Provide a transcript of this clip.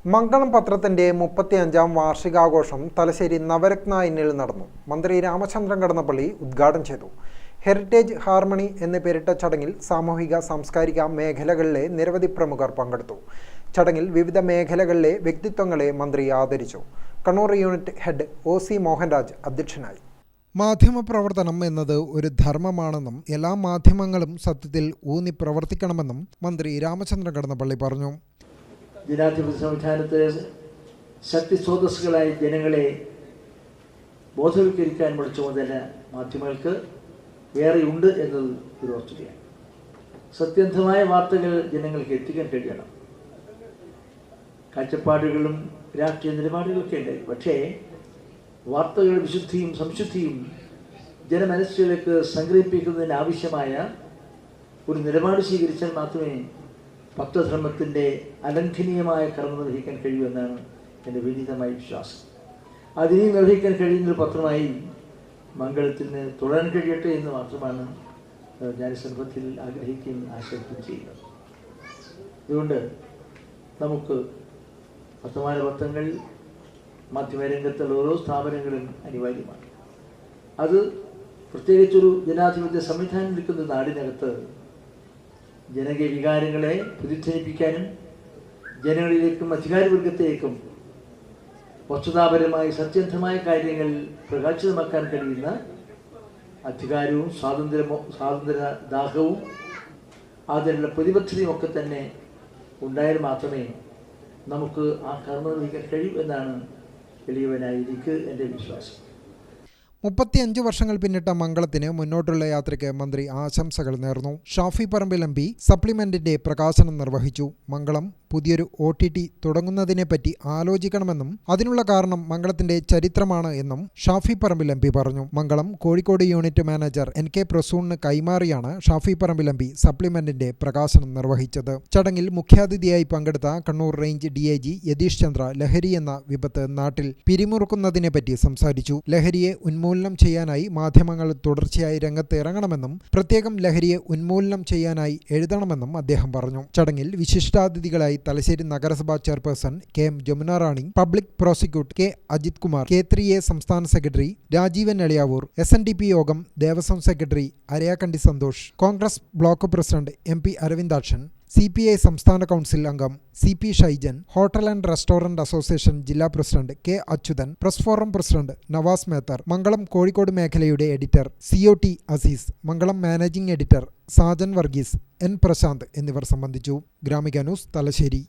മംഗളം പത്രത്തിന്റെ 35ാം വാർഷികാഘോഷം തലശ്ശേരി നവരത്ന ഇന്നിൽ നടന്നു. മന്ത്രി രാമചന്ദ്രൻ കടന്നപ്പള്ളി ഉദ്ഘാടനം ചെയ്തു. ഹെറിറ്റേജ് ഹാർമണി എന്ന് പേരിട്ട ചടങ്ങിൽ സാമൂഹിക സാംസ്കാരിക മേഖലകളിലെ നിരവധി പ്രമുഖർ പങ്കെടുത്തു. ചടങ്ങിൽ വിവിധ മേഖലകളിലെ വ്യക്തിത്വങ്ങളെ മന്ത്രി ആദരിച്ചു. Kannur unit head OC Mohanraj അധ്യക്ഷനായി. മാധ്യമപ്രവർത്തനം എന്നത് ഒരു ധർമ്മമാണെന്നും എല്ലാ മാധ്യമങ്ങളും സത്യത്തിൽ ഊന്നി പ്രവർത്തിക്കണമെന്നും മന്ത്രി രാമചന്ദ്രൻ കടന്നപ്പള്ളി പറഞ്ഞു. ജനാധിപത്യ സംവിധാനത്തെ സത്യസ്രോതസ്സുകളായി ജനങ്ങളെ ബോധവൽക്കരിക്കാനുള്ള ചുമതല മാധ്യമങ്ങൾക്ക് ഏറെയുണ്ട് എന്നത് ഒരു വസ്തുതയാണ്. സത്യസന്ധമായ വാർത്തകൾ ജനങ്ങൾക്ക് എത്തിക്കാൻ കഴിയണം. കാഴ്ചപ്പാടുകളും രാഷ്ട്രീയ നിലപാടുകളൊക്കെ ഉണ്ട്. പക്ഷേ വാർത്തകളുടെ വിശുദ്ധിയും സംശുദ്ധിയും ജനമനസ്സുകളിലേക്ക് സംഗ്രഹിപ്പിക്കുന്നതിന് ആവശ്യമായ ഒരു നിലപാട് സ്വീകരിച്ചാൽ മാത്രമേ പത്രധർമ്മത്തിൻ്റെ അലംഘനീയമായ കർമ്മം നിർവഹിക്കാൻ കഴിയൂ എന്നാണ് എൻ്റെ വിനീതമായ വിശ്വാസം. അതിനെ നിർവഹിക്കാൻ കഴിയുന്നൊരു പത്രമായി മംഗളത്തിന് തുടരാൻ കഴിയട്ടെ എന്ന് മാത്രമാണ് ഞാൻ സന്ദർഭത്തിൽ ആഗ്രഹിക്കുകയും ആശംസിക്കുകയും ചെയ്യുന്നത്. അതുകൊണ്ട് നമുക്ക് വർത്തമാന പത്രങ്ങൾ മാധ്യമരംഗത്തുള്ള ഓരോ സ്ഥാപനങ്ങളും അനിവാര്യമാണ്. അത് പ്രത്യേകിച്ചൊരു ജനാധിപത്യ സംവിധാനം നിൽക്കുന്ന നാടിനകത്ത് ജനകീയ വികാരങ്ങളെ പ്രതിധ്വനിപ്പിക്കാനും ജനങ്ങളിലേക്കും അധികാരവർഗത്തിലേക്കും വസ്തുതാപരമായി സത്യസന്ധമായ കാര്യങ്ങൾ പ്രകാശിതമാക്കാൻ കഴിയുന്ന അധികാരവും സ്വാതന്ത്ര്യദാഹവും അതിനുള്ള പ്രതിബദ്ധതയും ഒക്കെ തന്നെ ഉണ്ടായാൽ മാത്രമേ നമുക്ക് ആ കർമ്മം നിർവഹിക്കാൻ കഴിയൂ എന്നാണ് എളിയവനായി എനിക്ക് എൻ്റെ വിശ്വാസം. 35 വർഷങ്ങൾ പിന്നിട്ട മംഗളത്തിന് മുന്നോട്ടുള്ള യാത്രയ്ക്ക് മന്ത്രി ആശംസകൾ നേർന്നു. ഷാഫി പറമ്പിൽ MP സപ്ലിമെന്റിന്റെ പ്രകാശനം നിർവഹിച്ചു. മംഗളം പുതിയൊരു OTT തുടങ്ങുന്നതിനെപ്പറ്റി ആലോചിക്കണമെന്നും അതിനുള്ള കാരണം മംഗളത്തിന്റെ ചരിത്രമാണ് എന്നും ഷാഫി പറമ്പിൽ MP പറഞ്ഞു. Mangalam Kozhikode unit manager NK പ്രസൂണിന് കൈമാറിയാണ് ഷാഫി പറമ്പിൽ MP സപ്ലിമെന്റിന്റെ പ്രകാശനം നിർവഹിച്ചത്. ചടങ്ങിൽ മുഖ്യാതിഥിയായി പങ്കെടുത്ത കണ്ണൂർ റേഞ്ച് DIG യതീഷ് ചന്ദ്ര ലഹരി എന്ന വിപത്ത് നാട്ടിൽ പിരിമുറുക്കുന്നതിനെപ്പറ്റി സംസാരിച്ചു. ലഹരിയെ ഉന്മൂലനം ചെയ്യാനായി മാധ്യമങ്ങൾ തുടർച്ചയായി രംഗത്ത് ഇറങ്ങണമെന്നും പ്രത്യേകം ലഹരിയെ ഉന്മൂലനം ചെയ്യാനായി എഴുതണമെന്നും അദ്ദേഹം പറഞ്ഞു. ചടങ്ങിൽ വിശിഷ്ടാതിഥികളായി തലശ്ശേരി നഗരസഭാ chairperson KM Jamuna Rani, public prosecutor K Ajith Kumar, K3A സംസ്ഥാന സെക്രട്ടറി രാജീവൻ എളിയാവൂർ, SNDP യോഗം Devaswom secretary Arayakkandi Santhosh, Congress block president MP Aravindakshan, CPI സംസ്ഥാന കൗൺസിൽ അംഗം CP Shaijan, hotel and restaurant association ജില്ലാ president K Achuthan, press forum president Navas Methar, Mangalam Kozhikode മേഖലയുടെ editor COT Azeez, Mangalam managing editor Sajan Varghese, N Prasanth എന്നിവർ സംബന്ധിച്ചു. ഗ്രാമിക ന്യൂസ് തലശ്ശേരി.